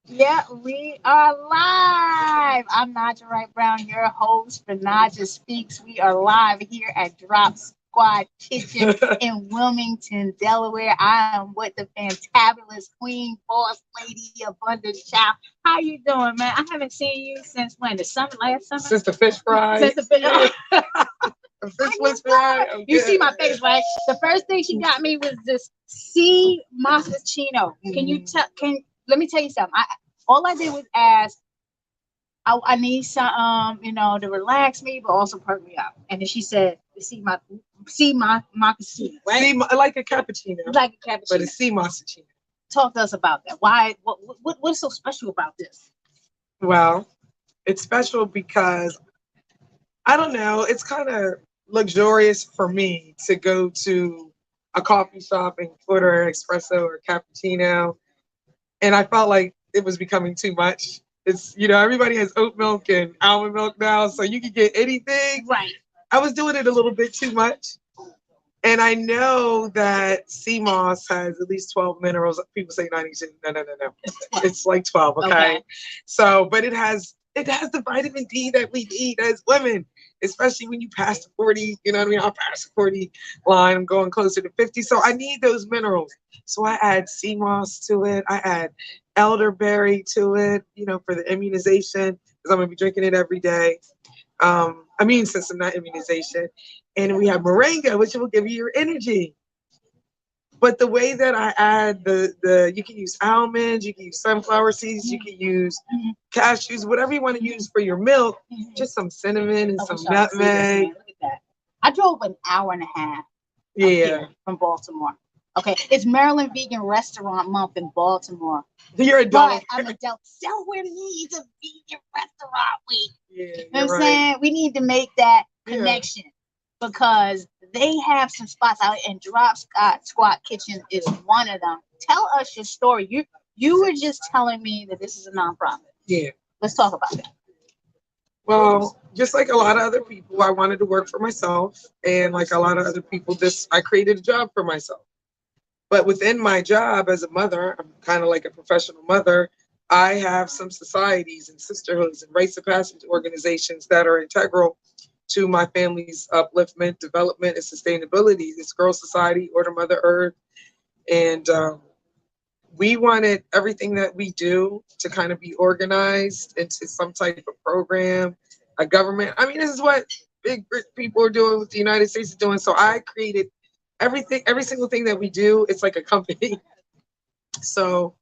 Yeah, we are live. I'm Naijha Wright Brown, your host for Naijha Speaks. We are live here at Drop Squad Kitchen in Wilmington, Delaware. I am with the fantabulous Queen Boss Lady Abundant Child. How you doing, man? I haven't seen you since when? The summer, last summer? Since the fish fry. Since the fish. The fish was fried. You see my face, right? The first thing she got me was this sea moschino. Can you tell? Can Let me tell you something. All I did was ask. I need some, to relax me, but also perk me up. And then she said, see my moccasino, right? Like a cappuccino. Like a cappuccino. But it's sea moschino. Talk to us about that. Why? What's so special about this? Well, it's special because I don't know. It's kind of luxurious for me to go to a coffee shop and order an espresso or cappuccino, and I felt like it was becoming too much. It's everybody has oat milk and almond milk now, so you can get anything. Right. I was doing it a little bit too much. And I know that sea moss has at least 12 minerals. People say 92. No. It's like 12, okay? So, but it has the vitamin D that we need as women, especially when you pass the 40, you know what I mean? I'll pass the 40 line. I'm going closer to 50. So I need those minerals. So I add sea moss to it. I add elderberry to it, for the immunization, because I'm going to be drinking it every day. Immune system, not immunization. And we have moringa, which will give you your energy. But the way that I add you can use almonds, you can use sunflower seeds, you can use cashews, whatever you want to use for your milk, just some cinnamon and some nutmeg. Look at that. I drove an hour and a half from Baltimore. Okay, it's Maryland Vegan Restaurant Month in Baltimore. You're a Delaware. I'm a Delaware needs a vegan restaurant week. Yeah, you know what I'm saying? We need to make that connection because they have some spots out, and Drop Squad Kitchen is one of them. Tell us your story. You were just telling me that this is a nonprofit. Yeah. Let's talk about that. Well, just like a lot of other people, I wanted to work for myself, and like a lot of other people, I created a job for myself. But within my job as a mother, I'm kind of like a professional mother. I have some societies and sisterhoods and rites of passage organizations that are integral to my family's upliftment, development, and sustainability. It's Girl Society, Order Mother Earth. And we wanted everything that we do to kind of be organized into some type of program, a government. I mean, this is what big people are doing, what the United States is doing. So I created everything, every single thing that we do. It's like a company. So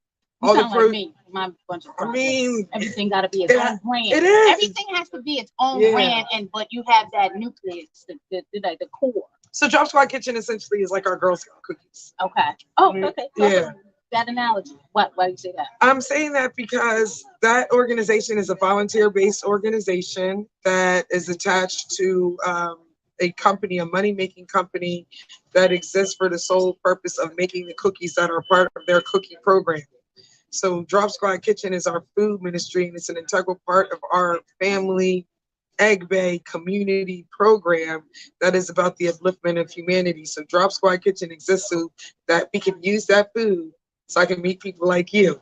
all the like me, my bunch of everything got to be its own brand. It is. Everything has to be its own brand, but you have that nucleus, the core. So Drop Squad Kitchen essentially is like our Girl Scout cookies. Okay. Oh, okay. Yeah. That analogy. Why do you say that? I'm saying that because that organization is a volunteer-based organization that is attached to a company, a money-making company that exists for the sole purpose of making the cookies that are part of their cookie program. So Drop Squad Kitchen is our food ministry, and it's an integral part of our family Egg Bay community program that is about the upliftment of humanity. So Drop Squad Kitchen exists so that we can use that food so I can meet people like you.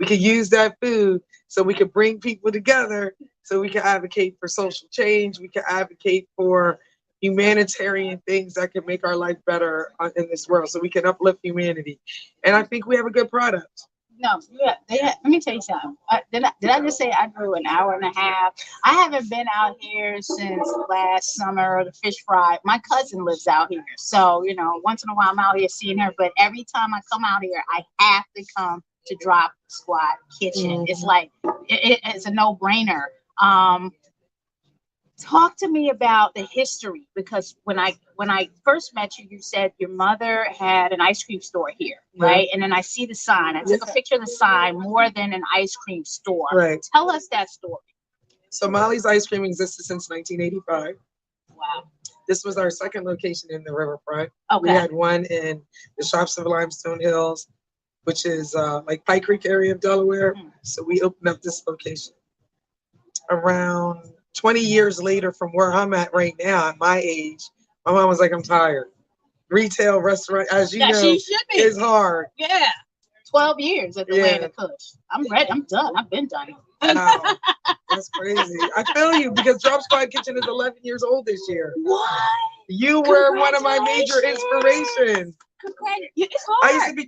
We can use that food so we can bring people together, so we can advocate for social change. We can advocate for humanitarian things that can make our life better in this world, so we can uplift humanity. And I think we have a good product. No, let me tell you something. Did I just say I drove an hour and a half? I haven't been out here since last summer, the fish fry. My cousin lives out here. So, once in a while I'm out here seeing her. But every time I come out here, I have to come to Drop Squad Kitchen. Mm-hmm. It's like, it's a no-brainer. Talk to me about the history, because when I first met you, you said your mother had an ice cream store here, right? And then I see the sign. I took a picture of the sign, more than an ice cream store. Right. Tell us that story. So Molly's Ice Cream existed since 1985. Wow. This was our second location in the riverfront. Okay. We had one in the Shops of Limestone Hills, which is like Pike Creek area of Delaware. Mm-hmm. So we opened up this location around 20 years later from where I'm at right now, at my age. My mom was like, I'm tired. Retail, restaurant, as you know, is hard. Yeah. 12 years at the Land of Kush. I'm ready. I'm done. I've been done. Wow, that's crazy. I feel you because Drop Squad Kitchen is 11 years old this year. What? You were one of my major inspirations. It's hard. I used to be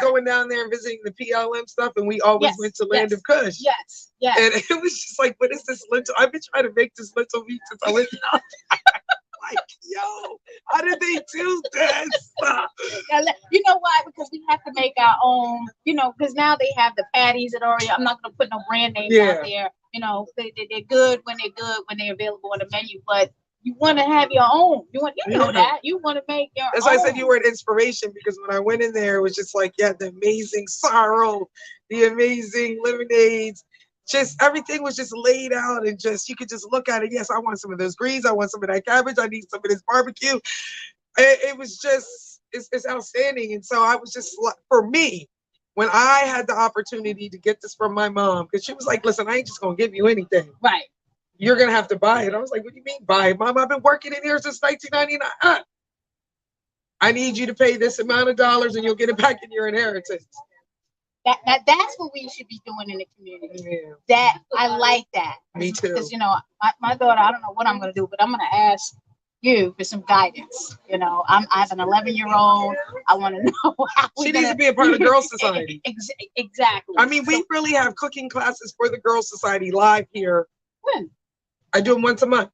going down there and visiting the PLM stuff, and we always went to Land of Kush. Yes, yes. And it was just like, what is this lentil? I've been trying to make this lentil meat since I went down. Like, yo, how did they do this? You know why? Because we have to make our own, because now they have the patties that already, I'm not going to put no brand names out there. They're good when they're available on the menu, but you want to have your own. You know that. You want to make your own. That's why I said you were an inspiration, because when I went in there, it was just like, the amazing sorrel, the amazing lemonades. Just everything was just laid out, and just you could just look at it. Yes, I want some of those greens. I want some of that cabbage. I need some of this barbecue. It was just it's outstanding. And so I was just, for me, when I had the opportunity to get this from my mom, because she was like, "Listen, I ain't just gonna give you anything. Right? You're gonna have to buy it." I was like, "What do you mean buy it, Mom? I've been working in here since 1999. I need you to pay this amount of dollars, and you'll get it back in your inheritance." That's what we should be doing in the community. Yeah. I like that. Me too. Because my daughter, I don't know what I'm going to do, but I'm going to ask you for some guidance. I have an 11-year-old. I want to know how she needs to be a part of the Girls Society. Exactly. I mean, we really have cooking classes for the Girls Society live here. When? I do them once a month,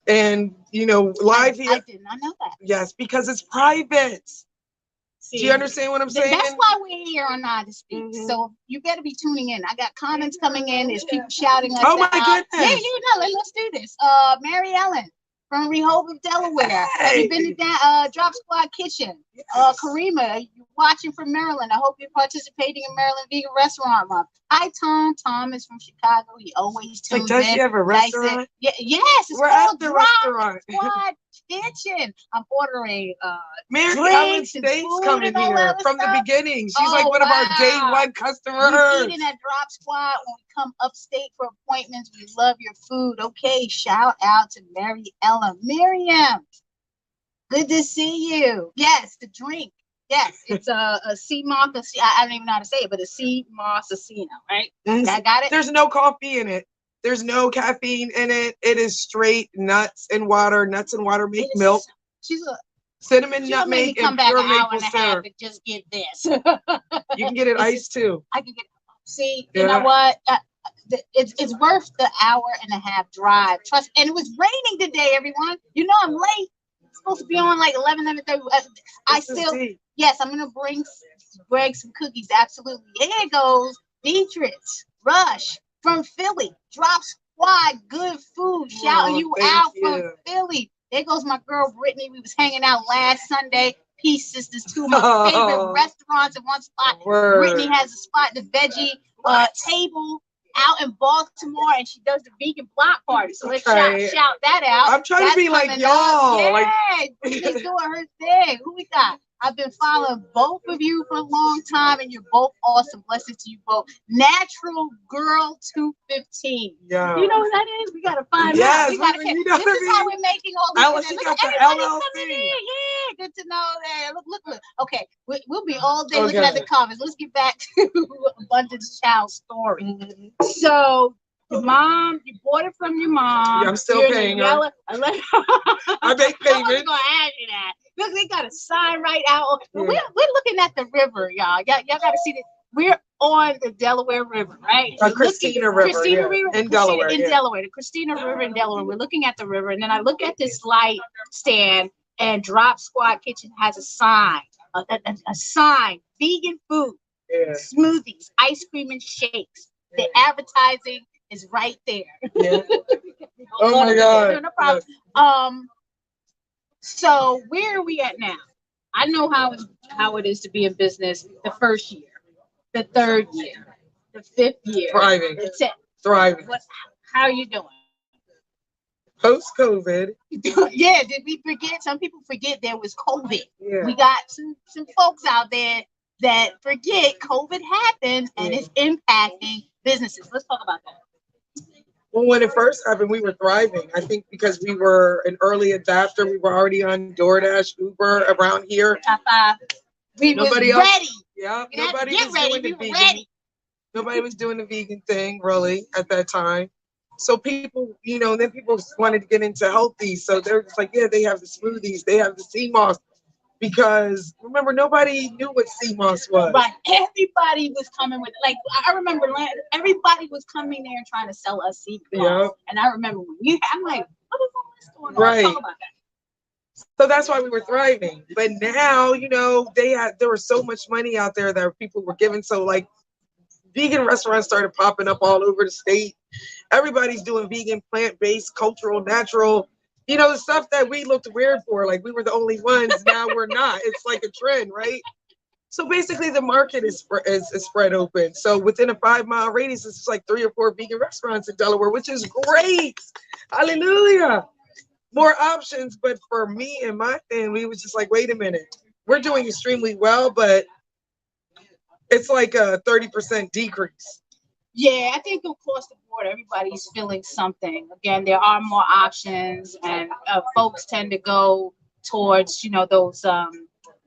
and live here. I did not know that. Yes, because it's private. Do you understand what I'm saying? That's why we're here on Naijha Speak. Mm-hmm. So you better be tuning in. I got comments coming in. There's people shouting us out. Oh my goodness. Yeah, let's do this. Mary Ellen from Rehoboth, Delaware. Hey. Have you been to Drop Squad Kitchen? Karima, you watching from Maryland. I hope you're participating in Maryland Vegan Restaurant Month. Hi, Tom. Tom is from Chicago. He always tunes in. Does she have a restaurant? Yes, it's We're called at the Drop restaurant. Squad Kitchen. I'm ordering Mary Ellen State's coming here from the beginning. She's like one of our day one customers. We're eating at Drop Squad when we come upstate for appointments. We love your food. Okay, shout out to Mary Ellen. Miriam, good to see you. Yes, the drink. Yes, it's a sea moss. I don't even know how to say it, but a sea moss assassino, right? I got it. There's no coffee in it. There's no caffeine in it. It is straight nuts and water. Nuts and water make milk. She's a cinnamon, nutmeg, and pure maple syrup. And just get this. You can get it iced too. I can get. See, you know what? It's worth the hour and a half drive. Trust. And it was raining today, everyone. I'm late. It's supposed to be on like 11:30. Yes, I'm gonna bring Greg some cookies. Absolutely. Here it goes. Dietrich Rush from Philly. Drop Squad. Good food. Shouting you out from Philly. There goes my girl Brittany. We was hanging out last Sunday. Peace Sisters, two of my favorite restaurants in one spot. Word. Brittany has a spot, the veggie table out in Baltimore, and she does the vegan block party. So let's shout that out. I'm trying to be like y'all. Yeah, Brittany's doing her thing. Who we got? I've been following both of you for a long time, and you're both awesome. Blessings to you both. Natural Girl 215. Yeah. You know what that is? We gotta find out. We gotta this is how we're making all these. She got the LLC. Yeah, good to know that. Look. Okay, we'll be all day looking at the comments. Let's get back to Abundance Child's story. Mm-hmm. So, your mom, you bought it from your mom. Yeah, I'm still paying her. I make payments. I'm gonna add you that. Look, they got a sign right out. We're looking at the river, y'all. Y'all got to see this. We're on the Delaware River, right? Christina River in Delaware. Delaware, the Christina River in Delaware. We're looking at the river, and then I look at this light stand, and Drop Squad Kitchen has a sign, a sign, vegan food, smoothies, ice cream, and shakes. The advertising is right there. Yeah. Oh my God. No problem. So where are we at now? I know how it is to be in business the first year, the third year, the fifth year. Thriving. Thriving. How are you doing? Post-COVID. Yeah, did we forget? Some people forget there was COVID. Yeah. We got some folks out there that forget COVID happened and it's impacting businesses. Let's talk about that. Well, when it first happened, we were thriving. I think because we were an early adapter. We were already on DoorDash, Uber around here. We Nobody was else. ready. Yeah, You have to nobody get was ready. doing the You vegan. ready. Nobody was doing the vegan thing really at that time. So people, then people wanted to get into healthy. So they're just like, yeah, they have the smoothies, they have the sea moss. Because remember, nobody knew what sea moss was. Right. Everybody was coming with, like, I remember everybody was coming there and trying to sell us sea moss. Yep. And I remember I'm like, what is all this going on? Right. Talk about that. So that's why we were thriving. But now, there was so much money out there that people were giving. So like vegan restaurants started popping up all over the state. Everybody's doing vegan, plant-based, cultural, natural, the stuff that we looked weird for. Like we were the only ones. Now we're not. It's like a trend, right? So basically the market is spread open. So within a 5-mile radius, it's like 3 or 4 vegan restaurants in Delaware, which is great. Hallelujah. More options. But for me and my family, it was just like, wait a minute. We're doing extremely well, but it's like a 30% decrease. Yeah, I think across the board, everybody's feeling something. Again, there are more options, and folks tend to go towards, those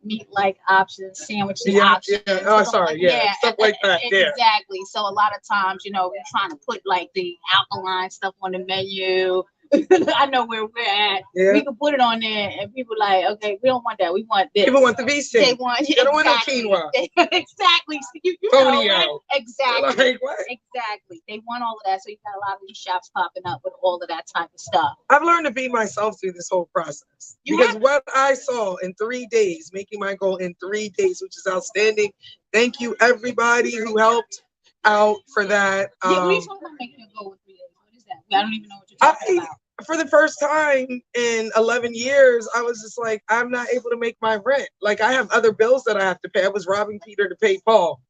meat-like options, sandwich options. Yeah. Oh, sorry. Yeah. Stuff like that. Yeah. Exactly. So a lot of times, we're trying to put like the alkaline stuff on the menu. I know where we're at. Yeah. We can put it on there, and people like, okay, we don't want that. We want this. People want the beef steak. They don't want no quinoa. Exactly. So you know, right? Exactly. Like what? Exactly. They want all of that. So you got a lot of these shops popping up with all of that type of stuff. I've learned to be myself through this whole process. Because what I saw in 3 days, making my goal in 3 days, which is outstanding. Thank you, everybody who helped out for that. What are you talking about making a goal in 3 days? What is that? I don't even know what you're talking about. For the first time in 11 years, I was just like, I'm not able to make my rent. Like, I have other bills that I have to pay. I was robbing Peter to pay Paul.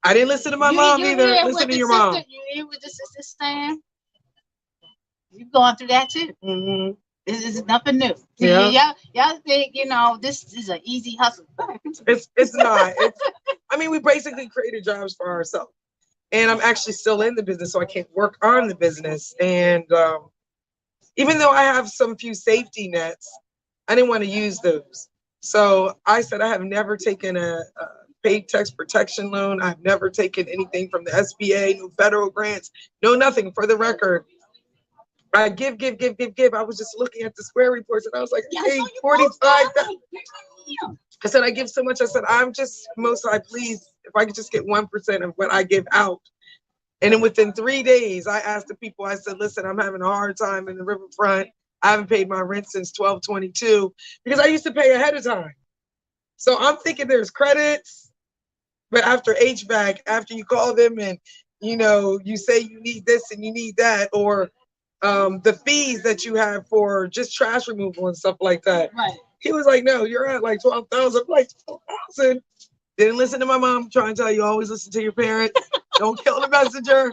I didn't listen to my mom either. Listen to your mom. You hear what the sister's saying? You've gone through that too. Mm-hmm. This is nothing new. Yeah. Y'all think, this is an easy hustle. It's not. We basically created jobs for ourselves. And I'm actually still in the business, so I can't work on the business. And even though I have some few safety nets, I didn't want to use those. So I said I have never taken a paid tax protection loan. I've never taken anything from the SBA, no federal grants, no nothing. For the record, I give. I was just looking at the square reports and I was like, hey, 45,000. I said, I give so much. I said, I'm just, Most High, please, if I could just get 1% of what I give out. And then within 3 days, I asked the people, I said, listen, I'm having a hard time in the riverfront. I haven't paid my rent since 12/22 because I used to pay ahead of time. So I'm thinking there's credits, but after HVAC, after you call them and, you say you need this and you need that, or the fees that you have for just trash removal and stuff like that. Right. He was like, no, you're at like 12,000. I'm like, 12,000. Didn't listen to my mom. Trying to tell you, always listen to your parents. Don't kill the messenger.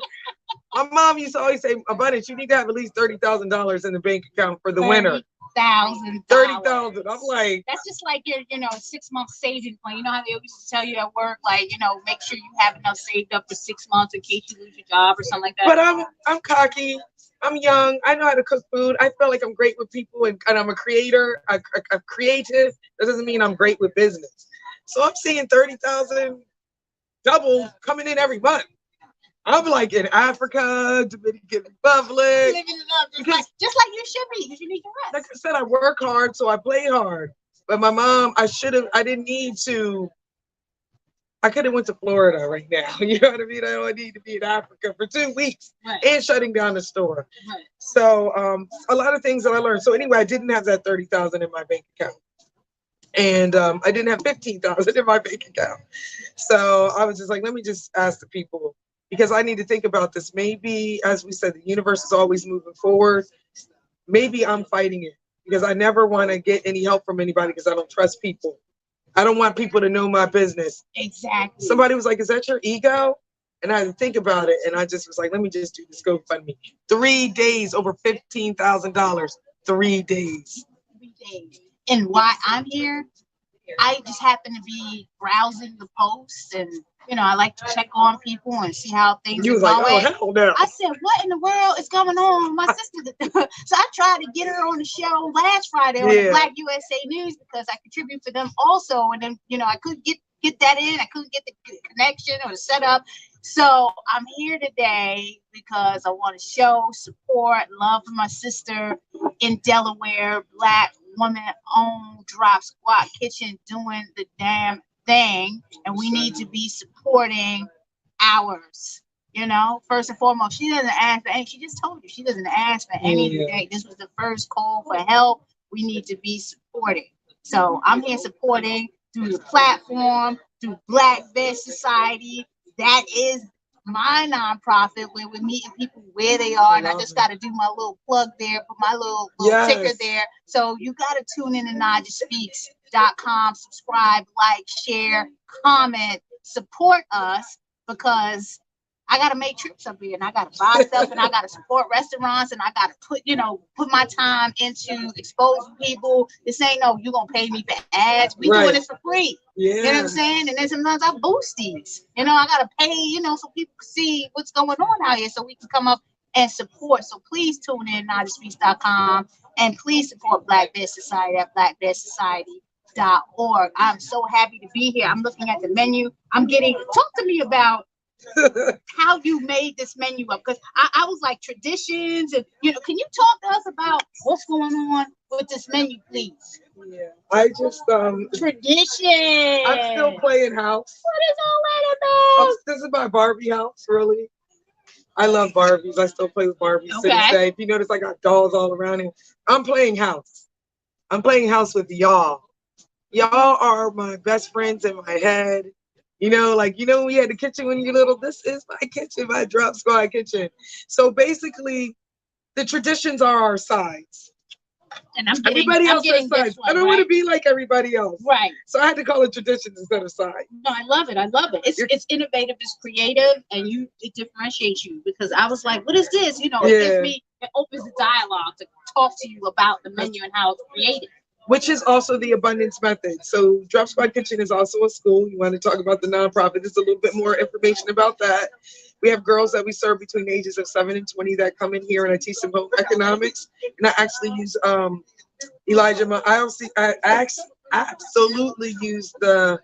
My mom used to always say, Abundance, you need to have at least $30,000 in the bank account for the winter. $30,000. I'm like, that's just like your 6-month saving plan. You know how they always used to tell you at work, like, make sure you have enough saved up for 6 months in case you lose your job or something like that. But I'm cocky. I'm young. I know how to cook food. I feel like I'm great with people, and I'm a creator, a creative. That doesn't mean I'm great with business. So I'm seeing 30,000 double coming in every month. I'm like in Africa, Dominican Republic. Living it up, just like you should be, because you need your rest. Like I said, I work hard, so I play hard. But my mom, I didn't need to. I could have went to Florida right now. You know what I mean? I don't need to be in Africa for 2 weeks and shutting down the store. Right. So a lot of things that I learned. So anyway, I didn't have that 30,000 in my bank account. And I didn't have 15,000 in my bank account. So I was just like, let me just ask the people, because I need to think about this. Maybe, as we said, the universe is always moving forward. Maybe I'm fighting it because I never want to get any help from anybody because I don't trust people. I don't want people to know my business. Exactly. Somebody was like, is that your ego? And I had to think about it. And I just was like, let me just do this GoFundMe. 3 days, over $15,000. 3 days. 3 days. And why I'm here, I just happen to be browsing the posts, and I like to check on people and see how things are going. Like, oh, hell no. I said, what in the world is going on with my sister? So I tried to get her on the show last Friday on the Black USA News because I contribute to them also, and then I could get get that in. I couldn't get the connection or the setup. So I'm here today because I want to show support, love for my sister in Delaware, Black woman-owned drop squat kitchen doing the damn thing, and we need to be supporting ours. You know, first and foremost, she doesn't ask for any. She just told you she doesn't ask for anything. This was the first call for help. We need to be supporting. So I'm here supporting through the platform, through Black Bed Society. That is my nonprofit where we're meeting people where they are. And I just got to do my little plug there, put my little ticker there. So you got to tune in to NaijhaSpeaks.com, subscribe, like, share, comment, support us, because I got to make trips up here and I got to buy stuff and I got to support restaurants and I got to put my time into exposing people. This ain't no, you going to pay me for ads. We doing this for free. You know what I'm saying? And then sometimes I boost these. You know, I got to pay, so people can see what's going on out here so we can come up and support. So please tune in NaijhaSpeaks.com and please support Black Bed Society at blackbedsociety.org. I'm so happy to be here. I'm looking at the menu. Talk to me about how you made this menu up, because I was like traditions and can you talk to us about what's going on with this menu, please? I just tradition. I'm still playing house. What is all that about? This is my Barbie house, really. I love Barbies. I still play with Barbies to this day. If you notice, I got dolls all around here. I'm playing house. I'm playing house with y'all. Y'all are my best friends in my head. We had the kitchen when you're little. This is my kitchen, my drop squad kitchen. So basically, the traditions are our sides. And everybody else has sides. I don't want to be like everybody else. Right. So I had to call it traditions instead of sides. No, I love it. It's innovative, it's creative, and it differentiates you, because I was like, what is this? It gives me, it opens the dialogue to talk to you about the menu and how it's created. Which is also the abundance method. So Drop Squad Kitchen is also a school. You want to talk about the nonprofit, there's a little bit more information about that. We have girls that we serve between the ages of 7 and 20 that come in here, and I teach them home economics. And I actually use Elijah. I absolutely use the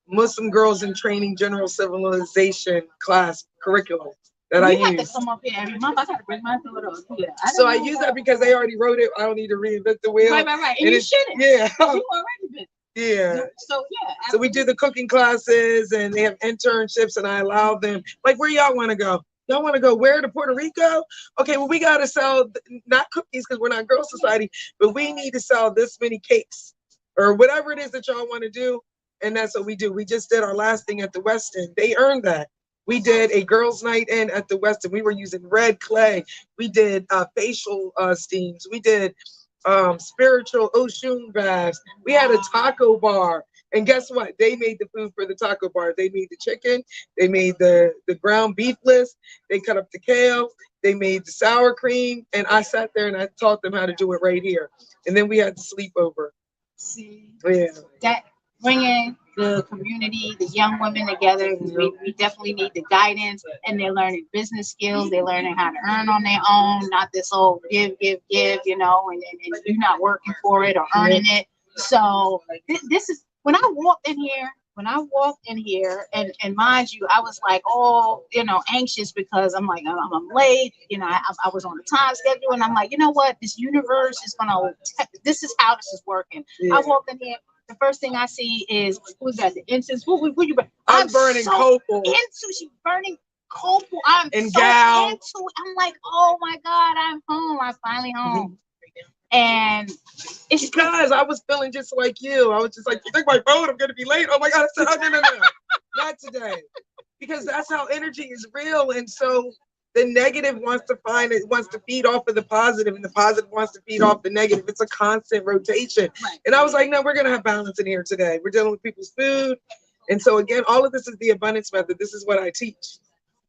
Muslim Girls in Training General Civilization class curriculum that I use. You have to come up here every month. I got to bring my daughter up here. So I use that because they already wrote it. I don't need to reinvent the wheel. Right. And you shouldn't. Yeah. You already been. Yeah. So So we do the cooking classes and they have internships, and I allow them, like, where y'all want to go? Y'all want to go where? To Puerto Rico? Okay, well, we got to sell not cookies because we're not Girl Society, but we need to sell this many cakes or whatever it is that y'all want to do. And that's what we do. We just did our last thing at the Westin. They earned that. We did a girls' night in at the Westin. We were using red clay. We did facial steams. We did spiritual Oshun baths. We had a taco bar. And guess what? They made the food for the taco bar. They made the chicken. They made the ground beefless. They cut up the kale. They made the sour cream. And I sat there and I taught them how to do it right here. And then we had the sleepover. See, that bringing the community, the young women together. We definitely need the guidance, and they're learning business skills. They're learning how to earn on their own, not this old give, and you're not working for it or earning it. So this is when I walked in here, and mind you, I was like, anxious because I'm like, I'm late. I was on a time schedule, and I'm like, you know what? This universe is this is how this is working. Yeah. I walked in here. The first thing I see is, who's that? The incense. What you? I'm burning copal. She's burning copal. I'm and so gal. into it. I'm like, oh my God, I'm home. I'm finally home. And it's because I was feeling just like you. I was just like, take my phone, I'm gonna be late. Oh my God, I said, oh, no, not today. Because that's how energy is real. And so the negative wants to feed off of the positive, and the positive wants to feed off the negative. It's a constant rotation. Right. And I was like, no, we're gonna have balance in here today. We're dealing with people's food. And so again, all of this is the abundance method. This is what I teach.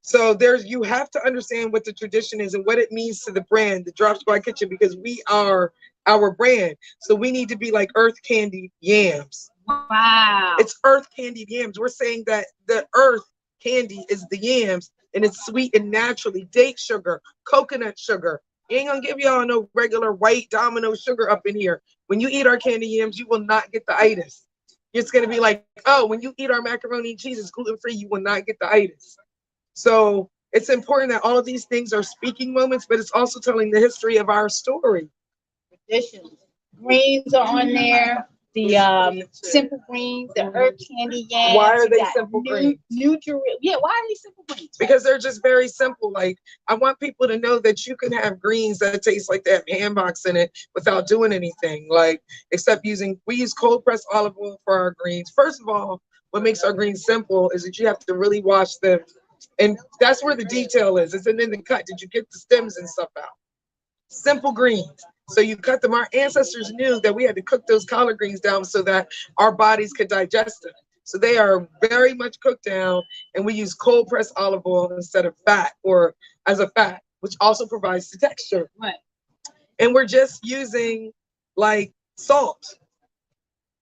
So you have to understand what the tradition is and what it means to the brand, the Drop Squad Kitchen, because we are our brand. So we need to be like earth candied yams. Wow. It's earth candied yams. We're saying that the earth candy is the yams, and it's sweet and naturally date sugar, coconut sugar. You ain't gonna give y'all no regular white domino sugar up in here. When you eat our candy yams, you will not get the itis. It's going to be like, oh, when you eat our macaroni and cheese, it's gluten-free, you will not get the itis. So it's important that all of these things are speaking moments, but it's also telling the history of our story. Traditions. Greens are on there. The simple greens, the herb candy yams. Why are they simple greens? Yeah, why are they simple greens? Because they're just very simple. Like, I want people to know that you can have greens that taste like they have hambox in it without doing anything. Like, except we use cold pressed olive oil for our greens. First of all, what makes our greens simple is that you have to really wash them. And that's where the detail is. It's in the cut. Did you get the stems and stuff out? Simple greens. So you cut them. Our ancestors knew that we had to cook those collard greens down so that our bodies could digest them. So they are very much cooked down, and we use cold pressed olive oil instead of fat, or as a fat, which also provides the texture. Right. And we're just using like salt.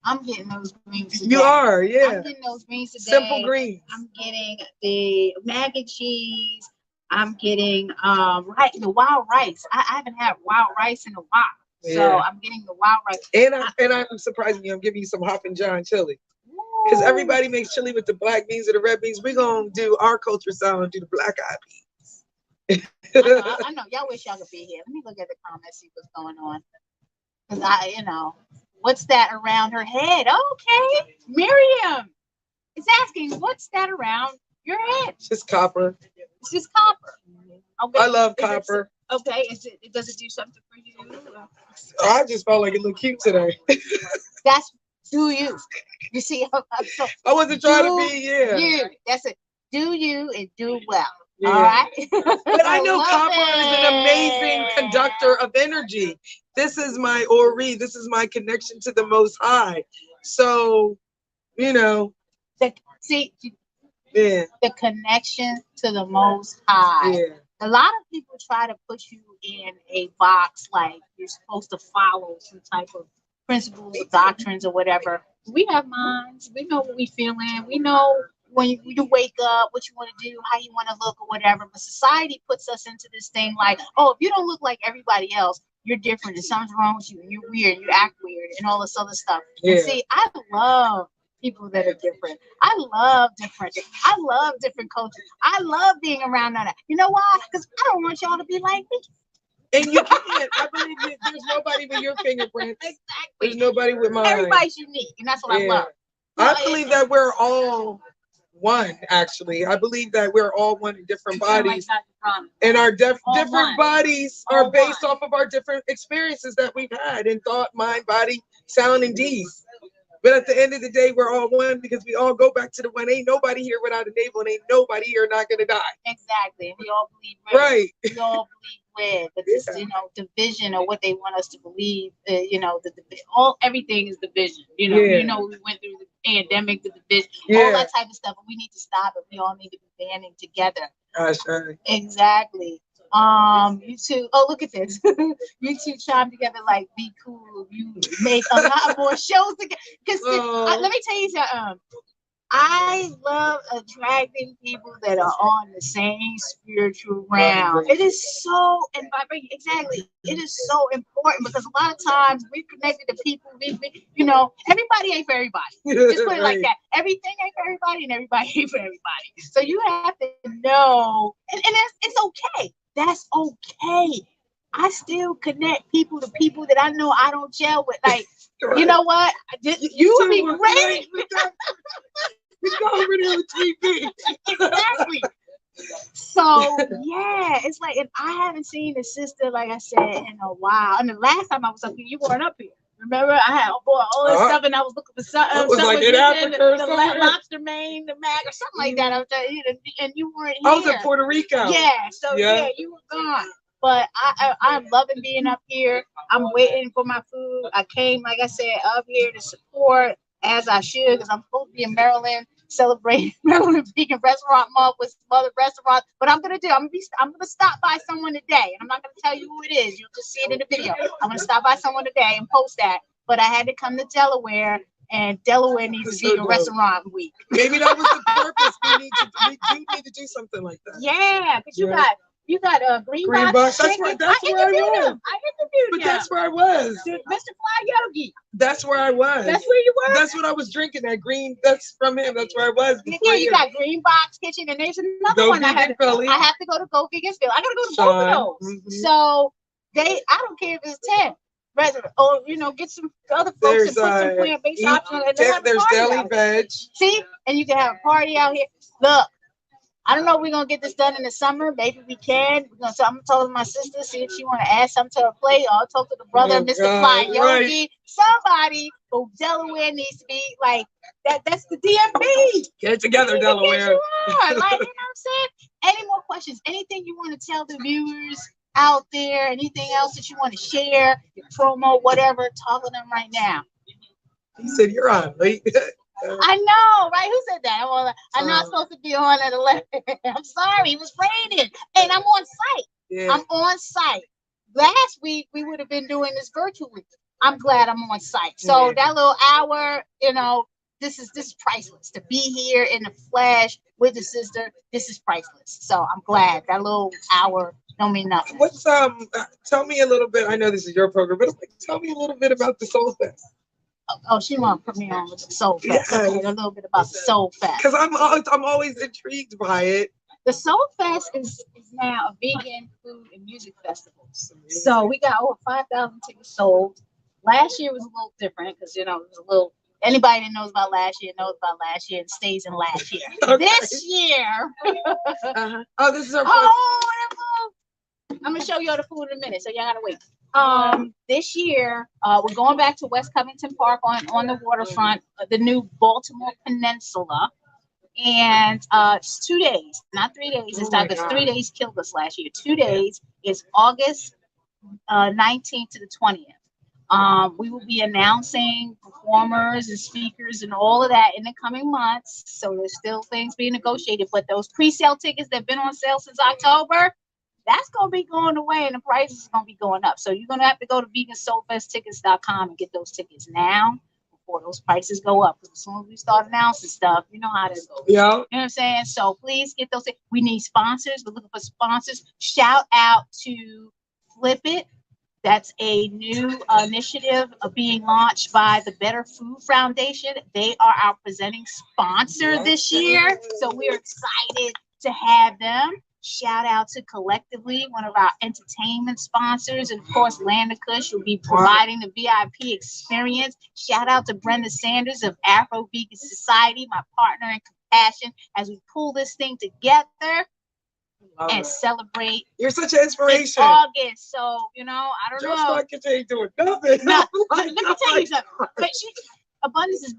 I'm getting those greens today. You are, yeah. I'm getting those greens today. Simple greens. I'm getting the mac and cheese. I'm getting the wild rice. I haven't had wild rice in a while. So Yeah. I'm getting the wild rice. And I'm surprising you. I'm giving you some Hoppin' John chili. Because everybody makes chili with the black beans or the red beans. We're going to do our culture style and do the black eyed beans. I know. Y'all wish y'all could be here. Let me look at the comments, see what's going on. Because what's that around her head? Okay. Miriam is asking, what's that around your head? It's just copper. It's just copper. Okay. I love copper. Okay. Does it do something for you? I just felt like it looked cute today. That's do you. You see, I wasn't trying to be, you. That's it. Do you and do well. Yeah. All right. But I know copper is an amazing conductor of energy. This is my Ori. This is my connection to the Most High. So, the connection to the Most High. Yeah. A lot of people try to put you in a box like you're supposed to follow some type of principles or doctrines or whatever. We have minds. We know what we feeling. We know when you wake up, what you want to do, how you want to look or whatever. But society puts us into this thing like, oh, if you don't look like everybody else, you're different and something's wrong with you and you're weird, you act weird and all this other stuff. Yeah. And see, I love people that are different. I love different cultures. I love being around that. You know why? Because I don't want y'all to be like me. And you can't. I believe that there's nobody with your fingerprints. Exactly. There's nobody with mine. Everybody's unique, and that's what I love. I believe that we're all one, actually. I believe that we're all one in different bodies. And our different bodies are based off of our different experiences that we've had in thought, mind, body, sound, and deeds. But at the end of the day, we're all one because we all go back to the one. Ain't nobody here without a navel, and ain't nobody here not gonna die. Exactly. We all believe right. We all believe red, but this, division or what they want us to believe. Everything is division. We went through the pandemic, the division, all that type of stuff. But we need to stop it. We all need to be banding together. Sure. Exactly. You two, oh, look at this. You two chime together like be cool. You make a lot more shows together. Because let me tell you something. I love attracting people that are on the same spiritual realm. It is so, and exactly, it is so important because a lot of times we're connected to people. Everybody ain't for everybody. Just put it like that. Everything ain't for everybody, and everybody ain't for everybody. So you have to know, and it's okay. That's okay. I still connect people to people that I know I don't gel with. Like, you know what? You would be great. He's already on TV. Exactly. So yeah, it's like, and I haven't seen a sister, like I said, in a while. And the last time I was up here, you weren't up here. Remember, I had all this stuff, and I was looking for something. Was like in Africa or something. The lobster main, the mac, or something like that. And you weren't here. I was in Puerto Rico. Yeah. So yeah, you were gone. But I'm loving being up here. I'm waiting for my food. I came, like I said, up here to support as I should, because I'm supposed to be in Maryland celebrating Maryland Vegan Restaurant Month with some other restaurants. But I'm gonna stop by someone today, and I'm not gonna tell you who it is. You'll just see it in the video. I'm gonna stop by someone today and post that. But I had to come to Delaware, and Delaware needs a vegan restaurant week. Maybe that was the purpose. We do need to do something like that. Yeah, because you got You got Green Green Box. Box. That's where I was. I interviewed But him. that's where I was. Mr. Fly Yogi. That's where I was. That's where you were? That's what I was drinking. That green. That's from him. That's where I was. Yeah, you got Green Box Kitchen, and there's another one I have to go vegan Philly. I gotta go to both of those. Mm-hmm. So I don't care if it's 10. Or get some other folks and put some plant-based options. There's deli veg. See, and you can have a party out here. Look, I don't know if we're gonna get this done in the summer. Maybe we can. I'm talking to my sister, see if she want to add something to her plate. Or I'll talk to the brother, Mr. Fly Yogi. Right. Somebody from Delaware needs to be like that. That's the DMV. Get it together, Delaware. Like, you know what I'm saying? Any more questions? Anything you want to tell the viewers out there? Anything else that you want to share? Your promo, whatever. Talk to them right now. He said you're on late. I know, right? Who said that? Well, I'm not supposed to be on at 11. I'm sorry, it was raining, and I'm on site. Yeah. I'm on site. Last week we would have been doing this virtually. I'm glad I'm on site. So that little hour, this is priceless. To be here in the flesh with the sister, this is priceless. So I'm glad that little hour don't mean nothing. What's tell me a little bit. I know this is your program, but tell me a little bit about the Soul Fest. Oh, she want to put me on with the Soul Fest. Yeah. Okay, a little bit about the Soul Fest. Because I'm always intrigued by it. The Soul Fest is now a vegan food and music festival. So we got over 5,000 tickets sold. Last year was a little different because it was a little. Anybody that knows about last year knows about last year and stays in last year. Okay. This year. Oh, this is our. I'm gonna show you all the food in a minute, so y'all gotta wait. This year, we're going back to West Covington Park on the waterfront, the new Baltimore Peninsula, and it's 2 days, not 3 days. It's because 3 days killed us last year. 2 days is August 19th to the 20th. We will be announcing performers and speakers and all of that in the coming months. So there's still things being negotiated, but those pre-sale tickets that've been on sale since October, that's going to be going away and the prices are going to be going up. So you're going to have to go to vegansoulfesttickets.com and get those tickets now before those prices go up. Because as soon as we start announcing stuff, you know how that goes. Yeah. You know what I'm saying? So please get those. We need sponsors. We're looking for sponsors. Shout out to Flip It. That's a new initiative being launched by the Better Food Foundation. They are our presenting sponsor this year. So we're excited to have them. Shout out to Collectively, one of our entertainment sponsors. And of course, Land of Kush will be providing the VIP experience. Shout out to Brenda Sanders of Afro Vegan Society, my partner in compassion, as we pull this thing together and celebrate. You're such an inspiration. It's August, so I don't know. Just like you ain't doing nothing. No, let me tell you something. But Abundance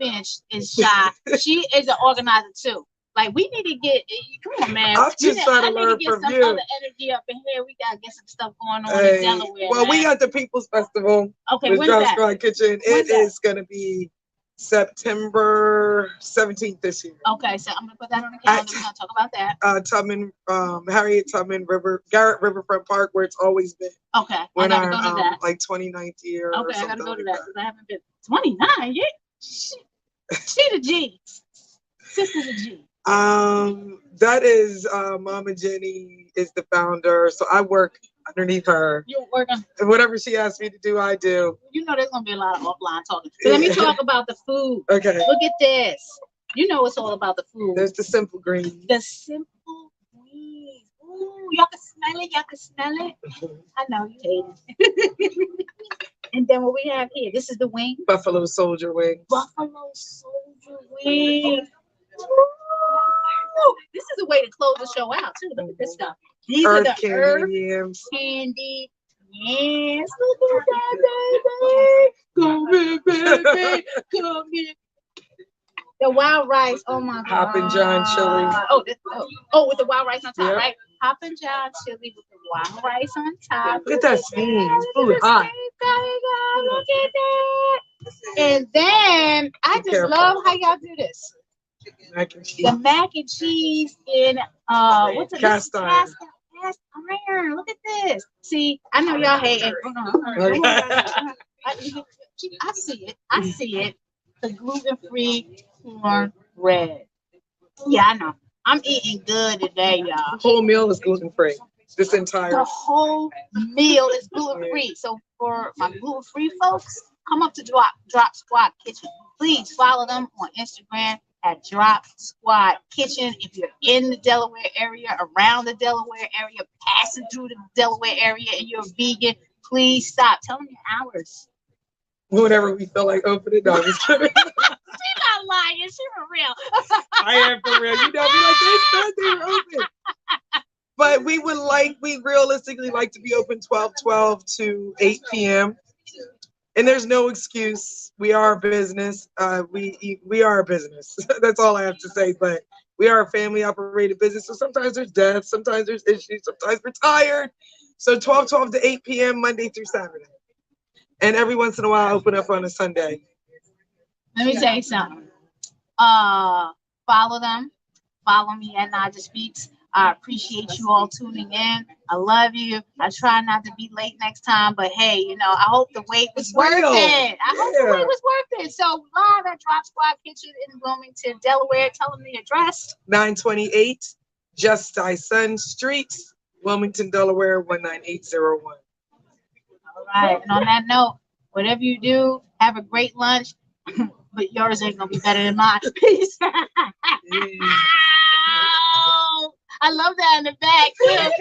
is shy. She is an organizer too. Like we need to get. Come on, man. I'm just trying to learn from you. Other energy up in here. We gotta get some stuff going on in Delaware. Well, we got the People's Festival. Okay, when's that? Kitchen. It is gonna be September 17th this year. Okay, so I'm gonna put that on the calendar. We're gonna talk about that. Harriet Tubman Garrett Riverfront Park, where it's always been. Okay, I gotta go to that. Like 29th year. Okay, I gotta go to that because I haven't been 29 yet. She the G. Sister's a G. That is Mama Jenny is the founder, so I work underneath her. You're working. And whatever she asks me to do, I do. There's gonna be a lot of offline talking. So let me talk about the food. Okay. Look at this. It's all about the food. There's the simple greens. The simple greens. Ooh, y'all can smell it. Y'all can smell it. I know you hate it. And then what we have here, this is the wing. Buffalo Soldier wings. Buffalo Soldier wings. Ooh, this is a way to close the show out too. Look at this stuff. These are the earth candy yams. Look at that, baby. Come here, baby. Come here. The wild rice. Oh my God. Hoppin' John chili. Oh, with the wild rice on top, right? Hoppin' John chili with the wild rice on top. Look at that steam. Food hot. Look at that. And then I just love how y'all do this. Mac and cheese. The mac and cheese in what's it? Cast iron. Cast iron. Look at this. See, I know y'all hate it. I see it. I see it. The gluten-free corn bread. Yeah, I know. I'm eating good today, y'all. The whole meal is gluten free. This entire The whole meal is gluten free. So for my gluten free folks, come up to Drop Squad Kitchen. Please follow them on Instagram at Drop Squad Kitchen. If you're in the Delaware area, around the Delaware area, passing through the Delaware area, and you're vegan, please stop. Tell them your hours. whenever we feel like opening. No, I'm just kidding. She's not lying. She's for real. I am for real. You know, be like, they said they were open. But we realistically like to be open 12 to 8 p.m. And there's no excuse. We are a business. We are a business. That's all I have to say. But we are a family operated business. So sometimes there's deaths, sometimes there's issues, sometimes we're tired. So 12 to 8 p.m. Monday through Saturday. And every once in a while I open up on a Sunday. Let me tell you something. Follow them. Follow me at Naijha Speaks. I appreciate you all tuning in. I love you. I try not to be late next time, but hey, you know, I hope the wait was worth it. I hope the wait was worth it. So live at Drop Squad Kitchen in Wilmington, Delaware. Tell them the address. 928 Justice Sun Street, Wilmington, Delaware, 19801. All right. And on that note, whatever you do, have a great lunch. But yours ain't gonna be better than mine. Peace. I love that in the back too.